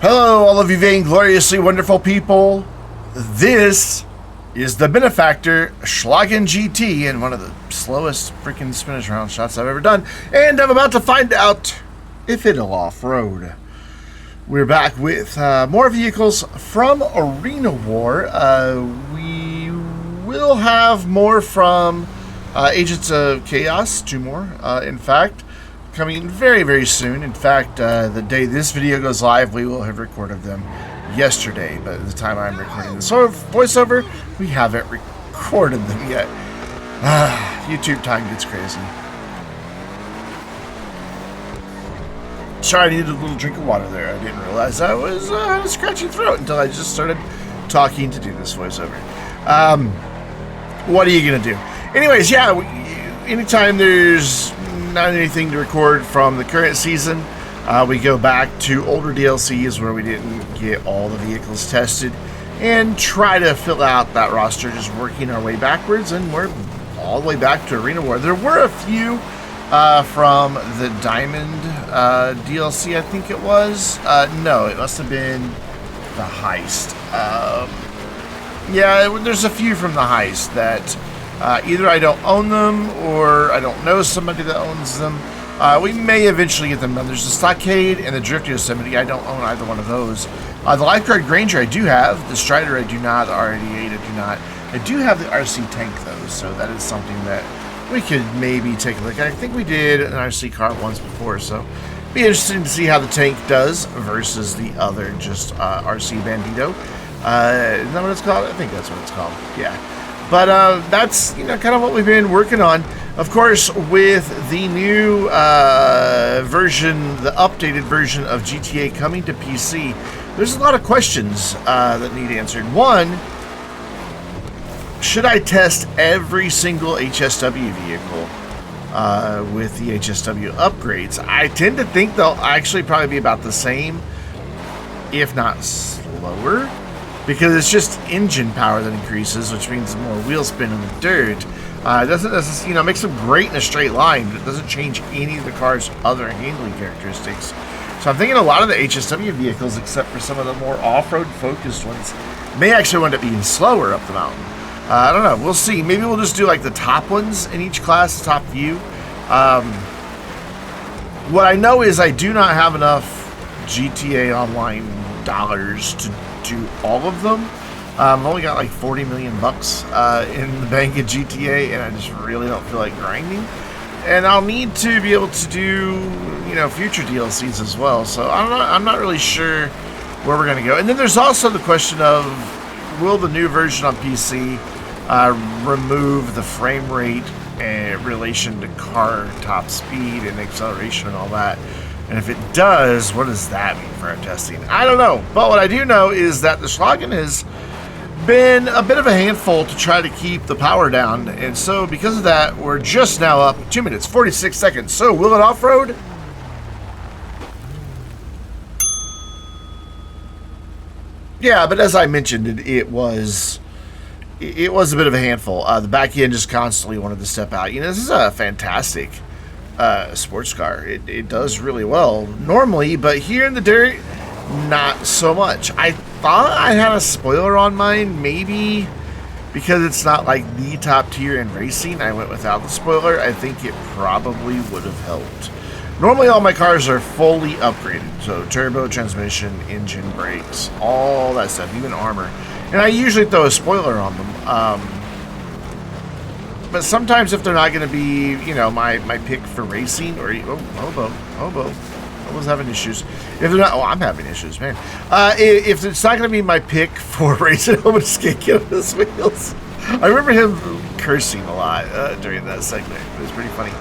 Hello, all of you vaingloriously wonderful people. This is the Benefactor Schlagen GT and one of the slowest freaking finish round shots I've ever done. And I'm about to find out if it'll off-road. We're back with more vehicles from Arena War. We will have more from Agents of Chaos, 2 more, in fact. Coming very, very soon. In fact, the day this video goes live, we will have recorded them yesterday. But at the time I'm recording this voiceover, we haven't recorded them yet. YouTube time gets crazy. Sorry, I needed a little drink of water there. I didn't realize I was had a scratchy throat until I just started talking to do this voiceover. What are you going to do? Anyways, yeah, anytime there's not anything to record from the current season, we go back to older DLCs where we didn't get all the vehicles tested and try to fill out that roster, just working our way backwards, and we're all the way back to Arena War. There were a few from the Diamond DLC, I think it was. No, it must have been the Heist. Yeah, there's a few from the Heist that either I don't own them or I don't know somebody that owns them. We may eventually get them done. There's the Stockade and the Drift Yosemite. I don't own either one of those. The Lifeguard Granger I do have. The Strider I do not. The R88 I do not. I do have the RC tank though, so that is something that we could maybe take a look at. I think we did an RC car once before, so it'd be interesting to see how the tank does versus the other just RC Bandito. Isn't that what it's called? I think that's what it's called. Yeah. But that's, kind of what we've been working on. Of course, with the new version, the updated version of GTA coming to PC, there's a lot of questions that need answered. One, should I test every single HSW vehicle with the HSW upgrades? I tend to think they'll actually probably be about the same, if not slower. Because it's just engine power that increases, which means more wheel spin in the dirt. It doesn't necessarily, makes them great in a straight line, but it doesn't change any of the car's other handling characteristics. So I'm thinking a lot of the HSW vehicles, except for some of the more off-road focused ones, may actually end up being slower up the mountain. I don't know. We'll see. Maybe we'll just do like the top ones in each class, the top few. What I know is I do not have enough GTA Online dollars to do all of them. I've only got like 40 million bucks in the bank at GTA, and I just really don't feel like grinding. And I'll need to be able to do, future DLCs as well. So I'm not really sure where we're gonna go. And then there's also the question of, will the new version on PC remove the frame rate in relation to car top speed and acceleration and all that? And if it does, what does that mean for our testing? I don't know. But what I do know is that the Schlagen has been a bit of a handful to try to keep the power down. And so because of that, we're just now up 2 minutes, 46 seconds. So will it off-road? Yeah, but as I mentioned, it was a bit of a handful. The back end just constantly wanted to step out. This is a fantastic sports car. It does really well normally, but here in the dirt, not so much. I thought I had a spoiler on mine, maybe because it's not like the top tier in racing. I went without the spoiler. I think it probably would have helped. Normally all my cars are fully upgraded, so turbo, transmission, engine, brakes, all that stuff, even armor, and I usually throw a spoiler on them. But sometimes if they're not going to be, my pick for racing, or Hobo was having issues. If they're not, I'm having issues, man. If it's not going to be my pick for racing, I'm just going to get on his wheels. I remember him cursing a lot during that segment. It was pretty funny.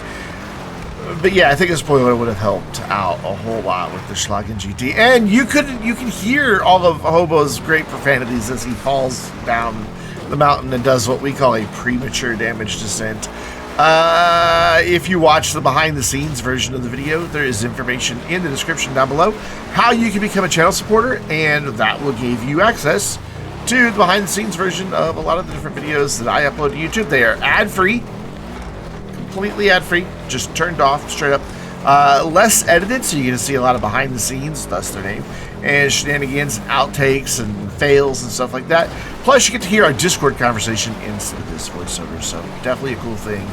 But yeah, I think a spoiler would have helped out a whole lot with the Schlagen GT. And you can hear all of Hobo's great profanities as he falls down the mountain and does what we call a premature damage descent. If you watch the behind the scenes version of the video, there is information in the description down below how you can become a channel supporter, and that will give you access to the behind the scenes version of a lot of the different videos that I upload to YouTube. They are ad free, completely ad free, just turned off straight up. Less edited, so you're going to see a lot of behind the scenes, thus their name, and shenanigans, outtakes, and fails and stuff like that. Plus, you get to hear our Discord conversation instead of this voiceover, so definitely a cool thing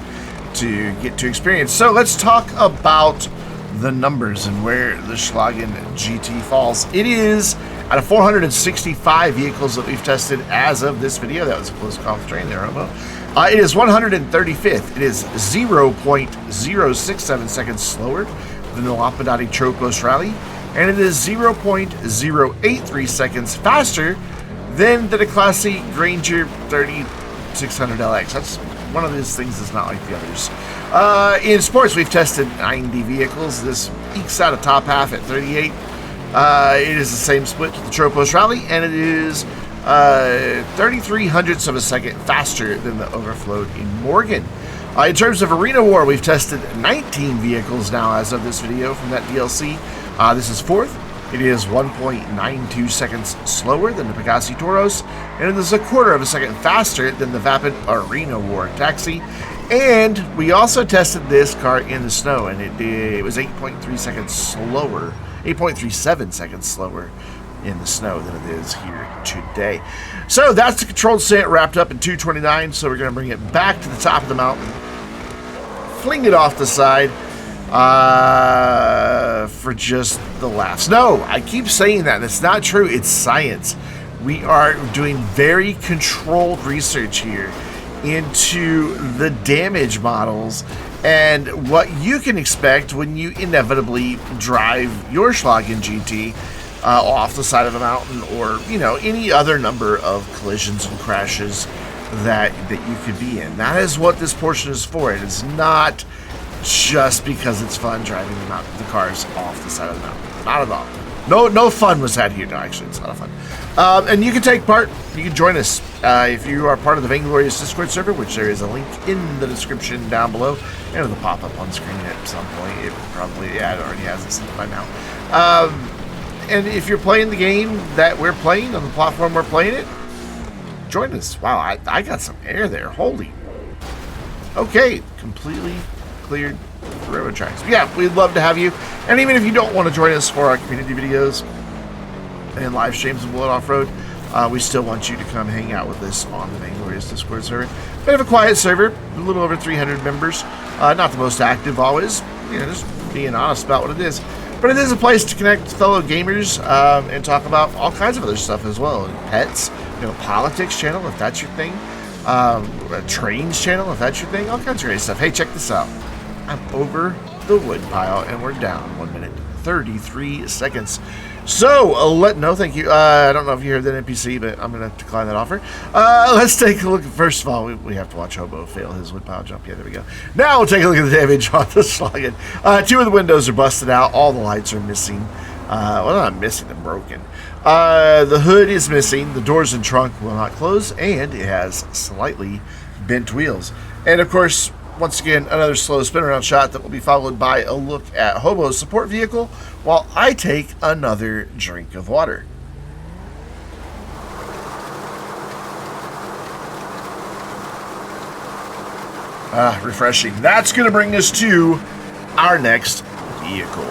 to get to experience. So let's talk about the numbers and where the Schlagen GT falls. It is out of 465 vehicles that we've tested as of this video. That was a close call train there, Hobo. It is 135th. It is 0.067 seconds slower than the BRANDONBTYB Tropos Rally, and it is 0.083 seconds faster than the Classy Granger 3600LX. That's one of those things that's not like the others. In sports, we've tested 90 vehicles. This ekes out a top half at 38. It is the same split to the Tropos Rally, and it is 33 hundredths of a second faster than the Overflowed in Morgan. In terms of Arena War, we've tested 19 vehicles now as of this video from that DLC. This is fourth. It is 1.92 seconds slower than the Pegassi Toros, and it is a quarter of a second faster than the Vapid Arena War Taxi. And we also tested this car in the snow, and it was 8.3 seconds slower, 8.37 seconds slower in the snow than it is here today. So that's the controlled descent wrapped up in 229. So we're going to bring it back to the top of the mountain, fling it off the side for just the laughs. No, I keep saying that. That's not true. It's science. We are doing very controlled research here into the damage models and what you can expect when you inevitably drive your Schlagen GT off the side of a mountain, or any other number of collisions and crashes that you could be in. That is what this portion is for. It is not just because it's fun driving the cars off the side of the mountain. Not at all. No fun was had here. No, actually, it's not fun. And you can take part. You can join us if you are part of the Vainglorious Discord server, which there is a link in the description down below, and it'll pop up on screen at some point. It probably, it already has it by now. And if you're playing the game that we're playing on the platform we're playing it, join us. Wow, I got some air there. Holy. Okay, completely cleared railroad tracks. Yeah, we'd love to have you. And even if you don't want to join us for our community videos and live streams of Blood Off-Road, we still want you to come hang out with us on the Vainglorious Discord server. Bit of a quiet server, a little over 300 members. Not the most active always, just being honest about what it is. But it is a place to connect with fellow gamers and talk about all kinds of other stuff as well. Pets, politics channel, if that's your thing. A trains channel, if that's your thing. All kinds of great stuff. Hey, check this out. I'm over the wood pile, and we're down 1 minute, 33 seconds. So, no, thank you. I don't know if you heard that NPC, but I'm going to decline that offer. Let's take a look. First of all, we have to watch Hobo fail his woodpile jump. Yeah, there we go. Now we'll take a look at the damage on the Schlagen. 2 of the windows are busted out. All the lights are missing. Well, not missing, they're broken. The hood is missing. The doors and trunk will not close, and it has slightly bent wheels. And, of course, once again, another slow spin around shot that will be followed by a look at Hobo's support vehicle while I take another drink of water. Refreshing. That's going to bring us to our next vehicle.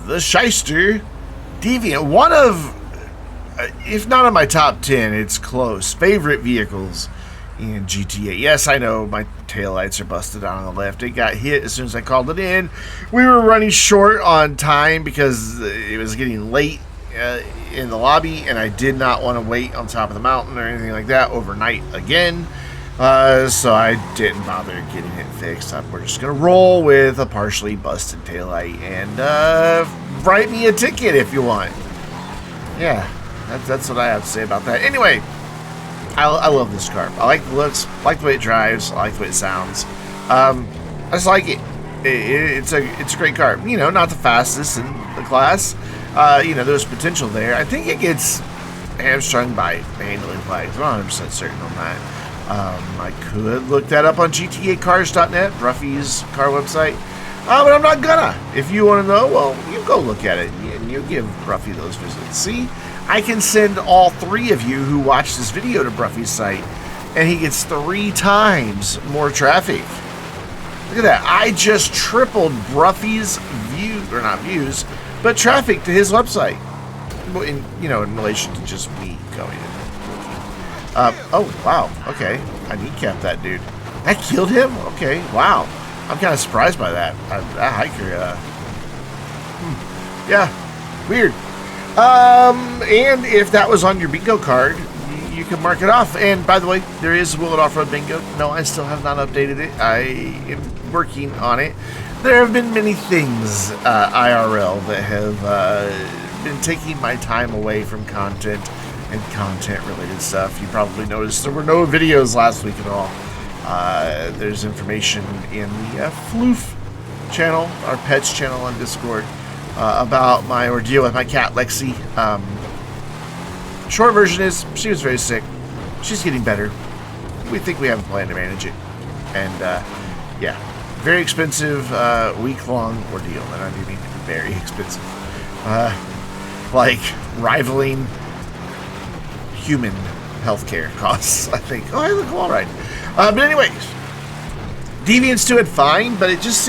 The Schyster Deviant. One of, if not in my top 10, it's close, favorite vehicles in GTA. Yes, I know my taillights are busted out on the left. It got hit as soon as I called it in. We were running short on time because it was getting late in the lobby, and I did not want to wait on top of the mountain or anything like that overnight again. So I didn't bother getting it fixed. We're just going to roll with a partially busted taillight and write me a ticket if you want. Yeah, that's what I have to say about that. Anyway, I love this car. I like the looks, I like the way it drives, I like the way it sounds. I just like it. It's a great car. Not the fastest in the class. There's potential there. I think it gets hamstrung by handling flags. I'm not 100% certain on that. I could look that up on GTAcars.net, Ruffy's car website. But I'm not gonna. If you want to know, well, you go look at it and you give Ruffy those visits. See, I can send all 3 of you who watch this video to Ruffy's site and he gets 3 times more traffic. Look at that. I just tripled Bruffy's views, or not views, but traffic to his website. In, you know, in relation to just me going in. Oh, wow. Okay. I kneecapped that dude. That killed him? Okay. Wow. I'm kind of surprised by that. That hiker, yeah. Weird. And if that was on your bingo card, you can mark it off. And by the way, there is Will It Off-Road Bingo. No, I still have not updated it. I am working on it. There have been many things, IRL, that have been taking my time away from content and content-related stuff. You probably noticed there were no videos last week at all. There's information in the Floof channel, our pets channel on Discord, about my ordeal with my cat, Lexi. Short version is, she was very sick. She's getting better. We think we have a plan to manage it. And, yeah, very expensive, week-long ordeal. And I do mean very expensive. Like, rivaling human healthcare costs, I think. Oh, hey, look, all right. But anyways, Deviant's doing fine, but it just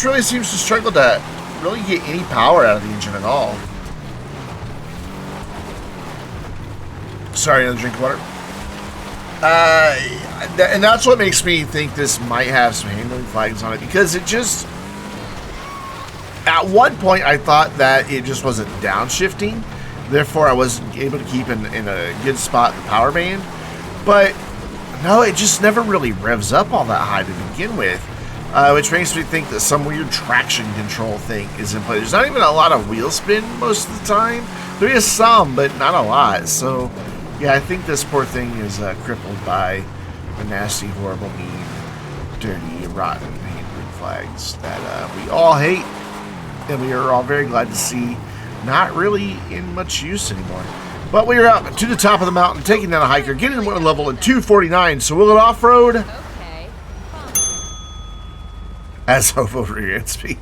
really seems to struggle to really get any power out of the engine at all. Sorry, another drink of water. And that's what makes me think this might have some handling flags on it, because it just, at one point I thought that it just wasn't downshifting, therefore I wasn't able to keep in a good spot in the power band. But no, it just never really revs up all that high to begin with, which makes me think that some weird traction control thing is in play. There's not even a lot of wheel spin most of the time. There is some, but not a lot. So yeah, I think this poor thing is crippled by the nasty, horrible, mean, dirty, rotten handling flags that we all hate, and we are all very glad to see not really in much use anymore. But we are out to the top of the mountain, taking down a hiker, getting one level at 249. So will it off-road? Okay. As Hobo rear-ends me.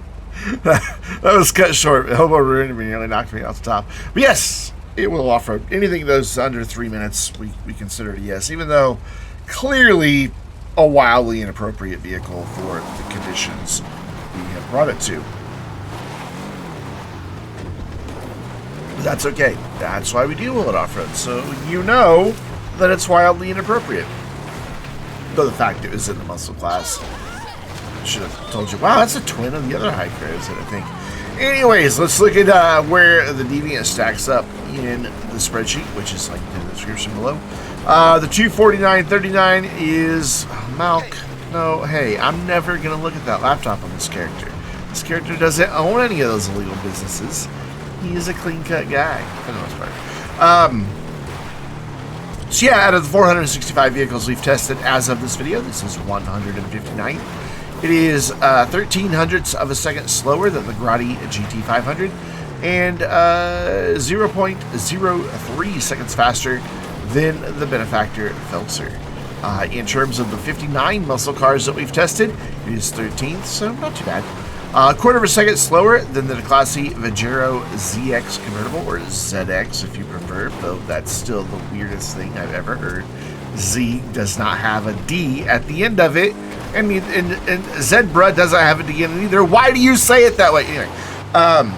That was cut short. Hobo rear-ended me, nearly knocked me off the top. But yes, it will off-road. Anything that's under 3 minutes, we consider it a yes, even though clearly a wildly inappropriate vehicle for the conditions we have brought it to. That's okay. That's why we do Will It Off-Road, so you know that it's wildly inappropriate. Though the fact it was in the muscle class, I should have told you. Wow, that's a twin of the other hiker, isn't it, I think. Anyways, let's look at where the Deviant stacks up in the spreadsheet, which is linked in the description below. The 249.39 is Malk. No, hey, I'm never going to look at that laptop on this character. This character doesn't own any of those illegal businesses. He is a clean-cut guy, for the most part. So yeah, out of the 465 vehicles we've tested as of this video, this is 159. It is 0.13 of a second slower than the Grotti GT500 and 0.03 seconds faster than the Benefactor Schlagen. In terms of the 59 muscle cars that we've tested, it is 13th, so not too bad. A quarter of a second slower than the classy Vajero ZX convertible, or ZX if you prefer, though that's still the weirdest thing I've ever heard. Z does not have a D at the end of it, and Zebra doesn't have a D in it either. Why do you say it that way? Anyway, and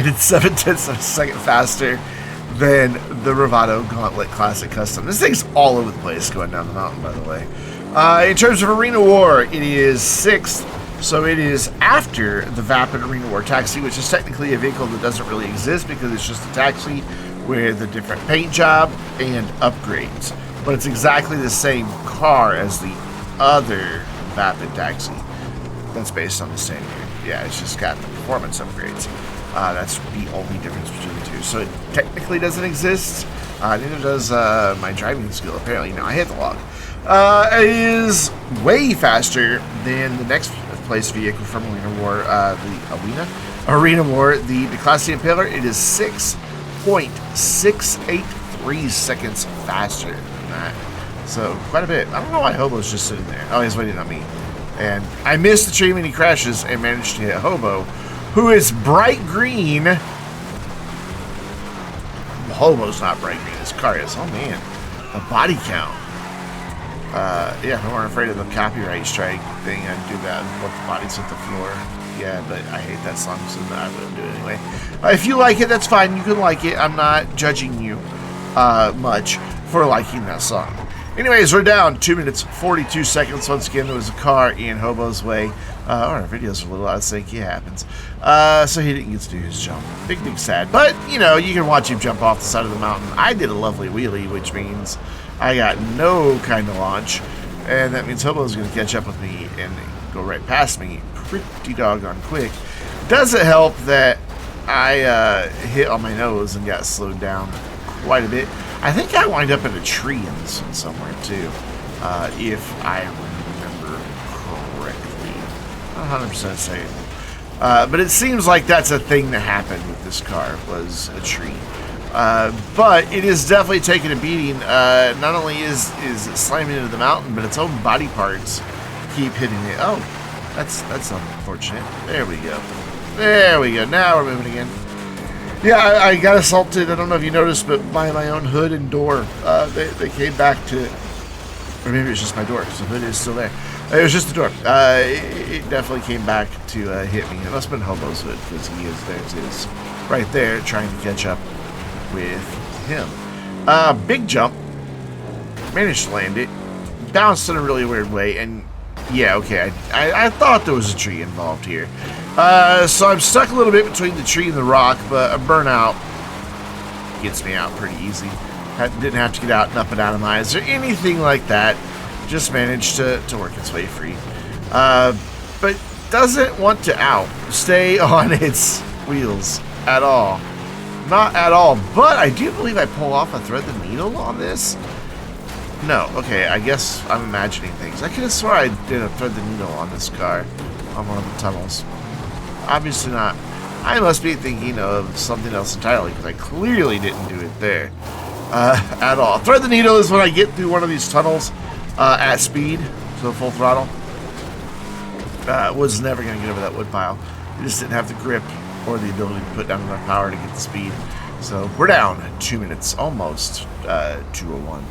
it's 0.7 of a second faster than the Bravado Gauntlet Classic Custom. This thing's all over the place going down the mountain, by the way. In terms of Arena War, it is 6th. So it is after the Vapid Arena War Taxi, which is technically a vehicle that doesn't really exist because it's just a taxi with a different paint job and upgrades. But it's exactly the same car as the other Vapid Taxi that's based on the same year. Yeah, it's just got the performance upgrades. That's the only difference between the two. So it technically doesn't exist. Neither does my driving skill, apparently. No, I hit the log. It is way faster than the next place vehicle from Arena War, Arena War, the Classy Impaler. It is 6.683 seconds faster than that. So quite a bit. I don't know why Hobo's just sitting there. Oh, he's waiting on me. And I missed the tree when he crashes and managed to hit Hobo, who is bright green. Hobo's not bright green. His car is. Oh man. a body count. Yeah, if I weren't afraid of the copyright strike thing, I'd do that and put the bodies at the floor. Yeah, but I hate that song, so I wouldn't do it anyway. If you like it, that's fine. You can like it. I'm not judging you much for liking that song. Anyways, we're down 2 minutes, 42 seconds. Once again, there was a car in Hobo's way. Our videos are a little out of sync. It happens. So he didn't get to do his jump. Big sad. But, you know, you can watch him jump off the side of the mountain. I did a lovely wheelie, which means I got no kind of launch. And that means Hobo's going to catch up with me and go right past me pretty doggone quick. Does it help that I hit on my nose and got slowed down quite a bit? I think I wind up in a tree in this one somewhere too, if I remember correctly. Not 100% saying. But it seems like that's a thing that happened with this car, was a tree. But it is definitely taking a beating. Not only is it slamming into the mountain, but its own body parts keep hitting it. Oh, that's unfortunate. There we go. There we go. Now we're moving again. Yeah, I got assaulted. I don't know if you noticed, but by my own hood and door. They came back to, or maybe it's just my door, because the hood is still there. It was just the door. It definitely came back to hit me. It must have been Hobo's hood, because there's his right there trying to catch up with him. Big jump. Managed to land it. Bounced in a really weird way, and yeah, okay, I thought there was a tree involved here. So I'm stuck a little bit between the tree and the rock, but a burnout gets me out pretty easy. Didn't have to get out and up and out of my eyes or anything like that. Just managed to work its way free. But doesn't want to stay on its wheels at all. Not at all. But I do believe I pull off a thread the needle on this. No, okay, I guess I'm imagining things. I could have swore I did a thread the needle on this car on one of the tunnels. Obviously not. I must be thinking of something else entirely, because I clearly didn't do it there at all. Thread the needle is when I get through one of these tunnels at speed, so full throttle. Was never going to get over that wood pile. I just didn't have the grip or the ability to put down enough power to get the speed. So we're down 2 minutes, almost 2:01.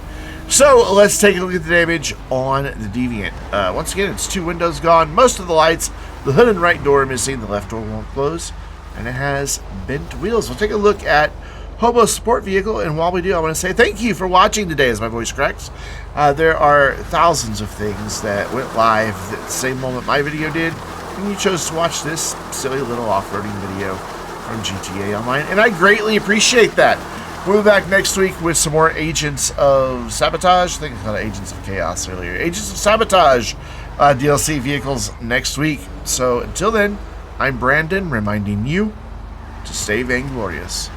So let's take a look at the damage on the Deviant. Once again, it's 2 windows gone, most of the lights, the hood and right door missing, the left door won't close, and it has bent wheels. We'll take a look at Hobo's support vehicle, and while we do, I want to say thank you for watching today as my voice cracks. There are thousands of things that went live at the same moment my video did, and you chose to watch this silly little off-roading video from GTA Online, and I greatly appreciate that. We'll be back next week with some more Agents of Sabotage. I think I called it Agents of Chaos earlier. Agents of Sabotage DLC vehicles next week. So until then, I'm Brandon, reminding you to stay vainglorious.